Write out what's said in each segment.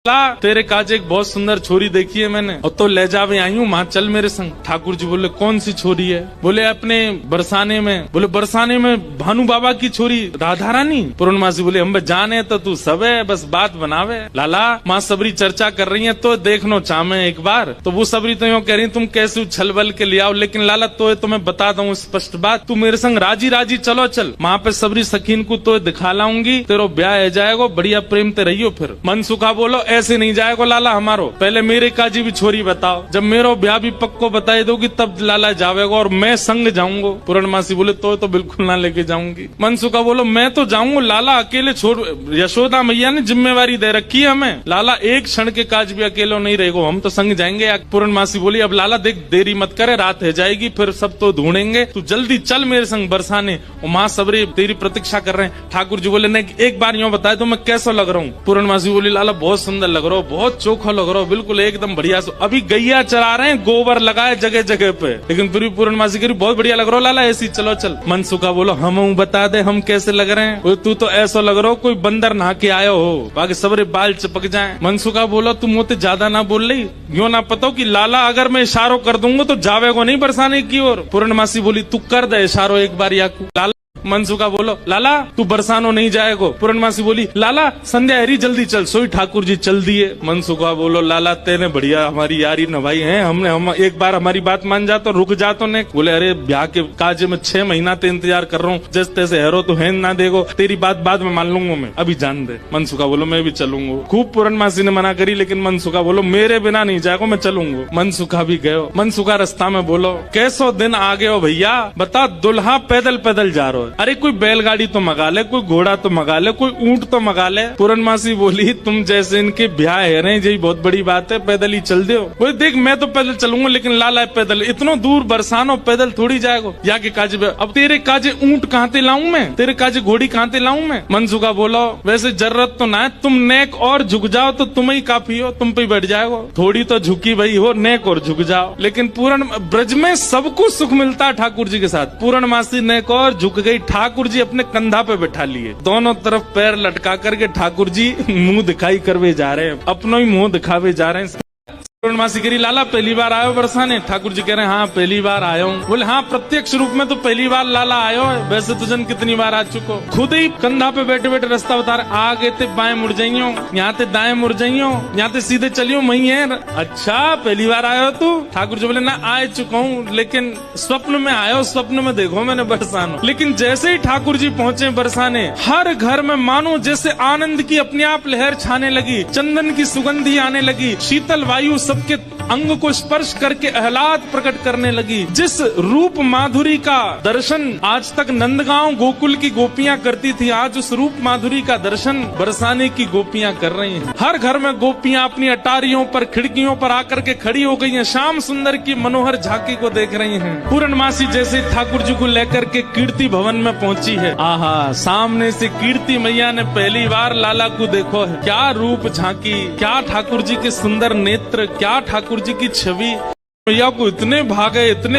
तेरे काज एक बहुत सुंदर छोरी देखी है मैंने और तो ले जावे आई हूँ माँ, चल मेरे संग। ठाकुर जी बोले कौन सी छोरी है? बोले अपने बरसाने में। बोले बरसाने में भानु बाबा की छोरी राधा रानी? पूर्णमासी बोले हम जाने तो तू सब है, बस बात बनावे। लाला माँ सबरी चर्चा कर रही है तो देखनो चाहे एक बार। तो वो सबरी तो यूँ कह रही तुम कैसे उछल बल के ले आओ, लेकिन लाला तो मैं बता दूं स्पष्ट बात, तू मेरे संग राजी राजी चलो चल। वहाँ पे सबरी सखीन को तो दिखा लाऊंगी, तेरो ब्याह है जाएगा, बढ़िया प्रेम ते रहियो। फिर मन सुखा बोलो ऐसे नहीं जाएगा लाला हमारो, पहले मेरे काजी भी छोरी बताओ, जब मेरो ब्याह भी पक्को बताई दोगी तब लाला जावेगा और मैं संग जाऊंगा। पूर्णमासी बोले तो बिल्कुल ना लेके जाऊंगी। मनसुखा बोलो मैं तो जाऊंगा लाला, अकेले छोड़, यशोदा मैया ने जिम्मेवारी दे रखी है हमें, लाला एक क्षण के काज भी अकेलो नहीं रहेगा, हम तो संग जाएंगे। पूर्णमासी बोली अब लाला देख देरी मत करे, रात है जाएगी फिर सब तो ढूंढेंगे, तू जल्दी चल मेरे संग बरसाने। माँ सबरी तेरी प्रतीक्षा कर रहे हैं। ठाकुर जी बोले नहीं एक बार यूँ बताए तो मैं कैसा लग रहा हूँ? पूर्णमासी बोली लाला बहुत सुंदर लग रहा हो, बहुत चोखा लग रहा हो, बिल्कुल एकदम बढ़िया। अभी गैया चरा रहे हैं, गोबर लगाए जगह जगह पे, लेकिन फिर भी पूर्णमासी कह रही बहुत बढ़िया लग रहा हो लाला, ऐसी चलो चल। मनसुखा बोलो हम बता दे हम कैसे लग रहे हैं? तू तो ऐसा लग रहा हो कोई बंदर नहा के आयो हो, बाकी सबरे बाल चिपक जाए। मनसुखा बोलो तुम मुझे ज्यादा ना बोल रही, यो ना पता कि लाला अगर मैं इशारो कर दूंगा तो जावेगो नहीं बरसाने की ओर। पूर्णमासी बोली तू कर दे इशारो एक बार याकू। लाला मनसुखा बोलो लाला तू बरसानो नहीं जाएगो। पूर्णमासी बोली लाला संध्या हरी जल्दी चल। सोई ठाकुर जी चल दिए। मनसुखा बोलो लाला तेने बढ़िया हमारी यारी नभाई है, हम एक बार हमारी बात मान जा तो रुक जा तो ने। बोले अरे ब्याह के काजे में 6 महीना ते इंतजार कर रहा हूँ, जैसे तैसे हेरो तो है ना देगो, तेरी बात बाद में मान लूंगा मैं, अभी जान दे। मनसुखा बोलो मैं भी चलूंगा। खूब पूर्णमासी ने मना करी, लेकिन मनसुखा बोलो मेरे बिना नहीं जाएगा, मैं चलूंगा। मनसुखा भी गयो। मनसुखा रास्ता में बोलो कैसो दिन आ गए हो भैया, बता दुल्हा पैदल पैदल जा रहा है, अरे कोई बैलगाड़ी तो मंगा ले, कोई घोड़ा तो मंगा ले, कोई ऊंट तो मंगा ले। पूर्णमासी बोली तुम जैसे इनके ब्याह है रहे यही बहुत बड़ी बात है, पैदल ही चल दो। बोले देख मैं तो पैदल चलूंगा, लेकिन लाला पैदल इतना दूर बरसानो पैदल थोड़ी जाएगा। या के काजे अब तेरे काजे ऊंट कहाँ ते लाऊं मैं, तेरे काजे घोड़ी कहाँ ते लाऊं मैं? मनसुखा बोलो वैसे जरूरत तो ना है, तुम नेक और झुक जाओ तो तुम ही काफी हो, तुम पे बैठ जाएगा। थोड़ी तो झुकी भाई हो, नेक और झुक जाओ। लेकिन पूर्ण ब्रज में सबको सुख मिलता है ठाकुर जी के साथ। पूर्णमासी नेक और झुक गई, ठाकुर जी अपने कंधा पे बैठा लिए, दोनों तरफ पैर लटका करके ठाकुर जी मुंह दिखाई करवे जा रहे हैं, अपना ही मुंह दिखावे जा रहे हैं। पूर्णमासी करी लाला पहली बार आयो बरसाने? ठाकुर जी कह रहे हैं हाँ पहली बार आयो हूँ। बोले हाँ प्रत्यक्ष रूप में तो पहली बार लाला आयो है, वैसे तो जन कितनी बार आ चुको। खुद ही कंधा पे बैठे बैठे रास्ता बता रहे, आगे ते बाएं मुड़ जाइयो, यहाँ ते दाएं मुड़ जाइयो, यहाँ ते सीधे चलियो वही है। अच्छा पहली बार आयो तू? ठाकुर जी बोले ना आ चुका हूँ, लेकिन स्वप्न में आयो, स्वप्न में देखो मैंने बरसानो। लेकिन जैसे ही ठाकुर जी पहुँचे बरसाने, हर घर में मानो जैसे आनंद की अपने आप लहर छाने लगी, चंदन की सुगंधी आने लगी, शीतल वायु सबके अंग को स्पर्श करके आह्लाद प्रकट करने लगी। जिस रूप माधुरी का दर्शन आज तक नंदगांव गोकुल की गोपियां करती थी, आज उस रूप माधुरी का दर्शन बरसाने की गोपियां कर रही हैं। हर घर में गोपियां अपनी अटारियों पर खिड़कियों पर आकर के खड़ी हो गई हैं, श्याम सुंदर की मनोहर झांकी को देख रही हैं। पूर्णमासी जैसे ठाकुर जी को लेकर के कीर्ति भवन में पहुंची है, आहा सामने से कीर्ति मैया ने पहली बार लाला को देखो है। क्या रूप झांकी, क्या ठाकुर जी के सुंदर नेत्र, क्या ठाकुर जी की छवि। मैया को इतने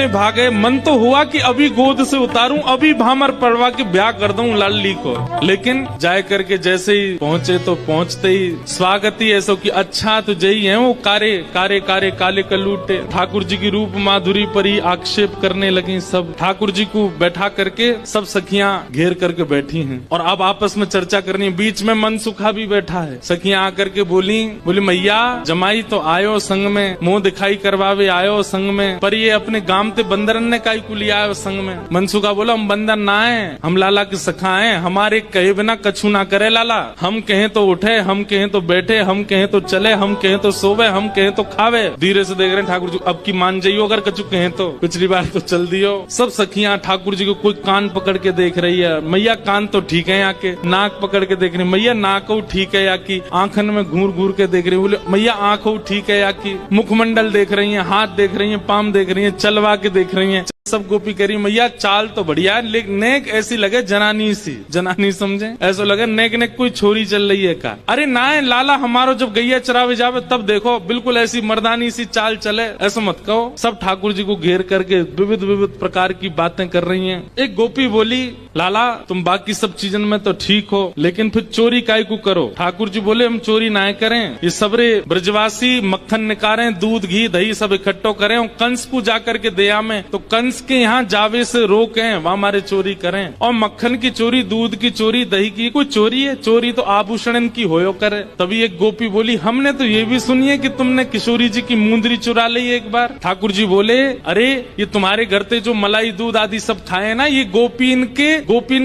भागे, मन तो हुआ कि अभी गोद से उतारूं, अभी भामर पड़वा के ब्याह कर दूं लाली को। लेकिन जाए करके जैसे ही पहुंचे तो पहुंचते ही स्वागत ही ऐसा कि अच्छा तुझे ही है वो कारे कारे कारे काले कलूटे। ठाकुर जी की रूप माधुरी पर ही आक्षेप करने लगी सब। ठाकुर जी को बैठा करके सब सखियां घेर करके बैठी हैं और अब आपस में चर्चा करनी है। बीच में मनसुखा भी बैठा है। सखियां आकर के बोली मैया जमाई तो आयो संग में, मुंह दिखाई करवावे आयो संग में, पर ये अपने गांव ते बंदरन ने काई को लिया है संग में। मनसुखा बोला हम बंदर ना है, हम लाला के सखा हैं, हमारे कहे बिना कछु ना करे लाला। हम कहें तो उठे, हम कहें तो बैठे, हम कहें तो चले, हम कहें तो सोवे, हम कहें तो खावे। धीरे से देख रहे हैं ठाकुर जी, अब की मान जाइयो अगर कछु कहें तो, पिछली बार तो चल दियो। सब सखियां ठाकुर जी को कोई कान पकड़ के देख रही है, मैया कान तो ठीक है यहाँ के, नाक पकड़ के देख रही मैया नाक ठीक है या की, आंखन में घूर घूर के देख रही, बोले मैया आंखों ठीक है या की, मुखमंडल देख रही है, हाथ देख रही है, पाम देख रही है, चलवा के देख रही है। सब गोपी कह रही मैया चाल तो बढ़िया है, लेकिन नेक ऐसी लगे जनानी सी, जनानी समझे, ऐसा लगे नेक नेक कोई छोरी चल रही है का। अरे ना है लाला, हमारो जब गैया चरावे जावे तब देखो बिल्कुल ऐसी मर्दानी सी चाल चले, ऐसा मत कहो। सब ठाकुर जी को घेर करके विविध विविध प्रकार की बातें कर रही हैं। एक गोपी बोली लाला तुम बाकी सब चीजन में तो ठीक हो, लेकिन फिर चोरी काय को करो। ठाकुर जी बोले हम चोरी ना करें, ये सबरे ब्रजवासी मक्खन निकालें, दूध घी दही सब इकट्ठो करें और कंस को जाकर के दया में, तो कंस के यहाँ जावे से रोकें, वहाँ हमारे चोरी करें। और मक्खन की चोरी, दूध की चोरी, दही की कोई चोरी है? चोरी तो आभूषण की होयो करे। तभी एक गोपी बोली हमने तो ये भी सुनी है कि तुमने किशोरी जी की मुंदरी चुरा ली एक बार। ठाकुर जी बोले अरे ये तुम्हारे घर से जो मलाई दूध आदि सब खाए ना, ये गोपीन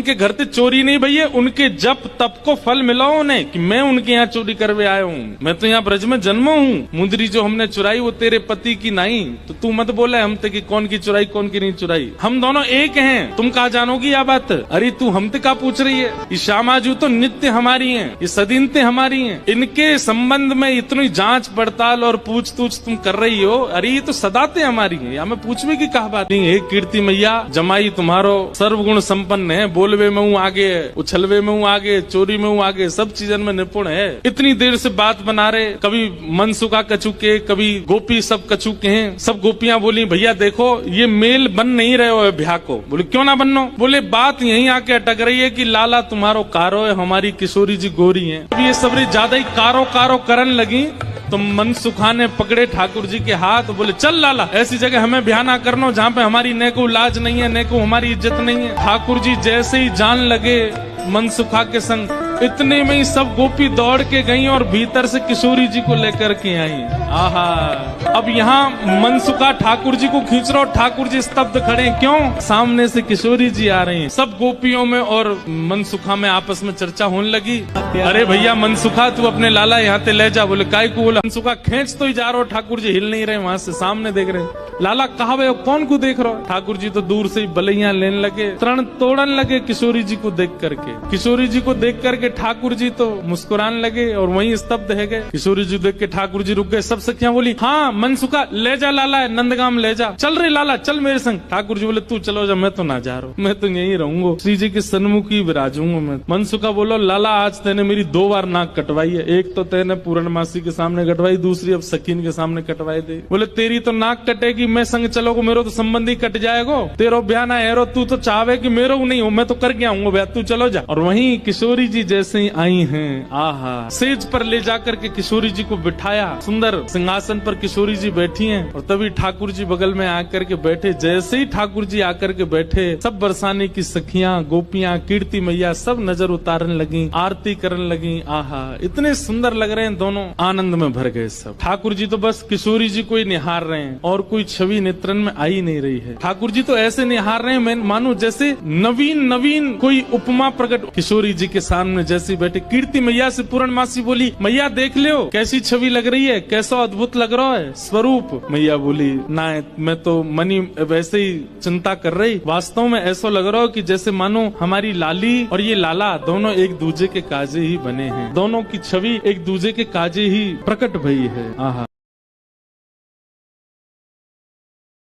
के घर से चोरी नहीं भैया, उनके जप तप को फल मिला उन्हें कि मैं उनके यहाँ चोरी करवे आया हूँ। मैं तो यहाँ ब्रज में जन्मा हूँ। मुंदरी जो हमने चुराई वो तेरे पति की नहीं, तो तू मत बोले हमते कि कौन की चुराई कौन की नहीं चुराई, हम दोनों एक हैं। तुम कहा जानोगी यह बात? अरे तू हमते का पूछ रही है? ये श्यामाजू तो नित्य हमारी हैं, ये सदीनते हमारी हैं, इनके संबंध में इतनी जांच पड़ताल और पूछ तूछ तुम कर रही हो। अरे ये तो सदाते हमारी है, या मैं पूछवे की कहा बात नहीं। हे कीर्ति मैया, जमाई तुम्हारो सर्वगुण संपन्न है, बोलवे में हूँ आगे, उछलवे में हूँ आगे, चोरी में हूँ आगे, सब चीजन में निपुण है। इतनी देर से बात बना रहे, कभी मनसुखा कछु के, कभी गोपी सब कछु के हैं। सब गोपियां बोली भैया देखो ये मेल बन नहीं रहे हो ब्याह को। बोले क्यों ना बननो? बोले बात यहीं आके अटक रही है कि लाला तुम्हारो कारो है, हमारी किशोरी जी गोरी है। अब ये सबरी ज्यादा ही कारो कारो करन लगी, तो मनसुखा ने पकड़े ठाकुर जी के हाथ, बोले चल लाला ऐसी जगह हमें ब्याह ना करनो जहाँ पे हमारी ने को लाज नहीं है, ने को हमारी इज्जत नहीं है। ठाकुर जी जैसे ही जान लगे मनसुखा के संग, इतने में ही सब गोपी दौड़ के गई और भीतर से किशोरी जी को लेकर के आई। आहा, अब यहाँ मनसुखा ठाकुर जी को खींच रहा, ठाकुर जी स्तब्ध खड़े, क्यों? सामने से किशोरी जी आ रही हैं। सब गोपियों में और मनसुखा में आपस में चर्चा होने लगी। अरे भैया मनसुखा तू अपने लाला यहाँ ते ले जा। बोले काय को? बोला मनसुखा खींच तो ही जा रहा, ठाकुर जी हिल नहीं रहे, वहां से सामने देख रहे। लाला कहा वे कौन को देख रहा? ठाकुर जी तो दूर से ही बलैया लेने लगे, तरण तोड़न लगे किशोरी जी को देख करके। किशोरी जी को देख करके ठाकुर जी तो मुस्कुराने लगे और वहीं स्तब्ध है गए। किशोरी जी देख के ठाकुर जी रुक गए। सब सखियां बोली हाँ मनसुखा ले जा लाला, नंदगाम ले जा। चल रे लाला चल मेरे संग। ठाकुर जी बोले तू चलो जा, मैं तो ना जा रहा हूँ, मैं तो यहीं रहूंगा, श्री जी के सन्मुख ही विराजूंगा मैं। मनसुखा बोलो लाला आज तेने मेरी 2 बार नाक कटवाई है, एक तो तेने पूर्णमासी के सामने कटवाई, दूसरी अब सखीन के सामने कटवाई दे। बोले तेरी तो नाक कटेगी, मैं संग चलोगो, मेरो तो संबंधी कट जाएगो, तेरो ब्याह ना है, तू तो चाहे कि मेरो नहीं हो, मैं तो करके आऊंगा ब्याह, तू चलो जा। और वहीं किशोरी जी जैसे ही आई हैं, आहा, सेज पर ले जाकर के किशोरी जी को बिठाया, सुंदर सिंहासन पर किशोरी जी बैठी हैं। और तभी ठाकुर जी बगल में आकर के बैठे। जैसे ही ठाकुर जी आकर के बैठे, सब बरसाने की सखियां, गोपियां, कीर्ति मैया सब नजर उतारने लगी, आरती करने लगी। आहा, इतने सुंदर लग रहे हैं दोनों, आनंद में भर गए सब। ठाकुर जी तो बस किशोरी जी को ही निहार रहे हैं और कोई छवि नेत्रन में आई नहीं रही है। ठाकुर जी तो ऐसे निहार रहे हैं मैं मानो जैसे नवीन कोई उपमा प्रकट किशोरी जी के सामने जैसे बैठे। कीर्ति मैया से पूर्णमासी बोली मैया देख लो कैसी छवि लग रही है, कैसा अद्भुत लग रहा है स्वरूप। मैया बोली ना मैं तो मनी वैसे ही चिंता कर रही, वास्तव में ऐसा लग रहा हो कि जैसे मानो हमारी लाली और ये लाला दोनों एक दूजे के काजे ही बने हैं, दोनों की छवि एक दूजे के काजे ही प्रकट भई है। आहा,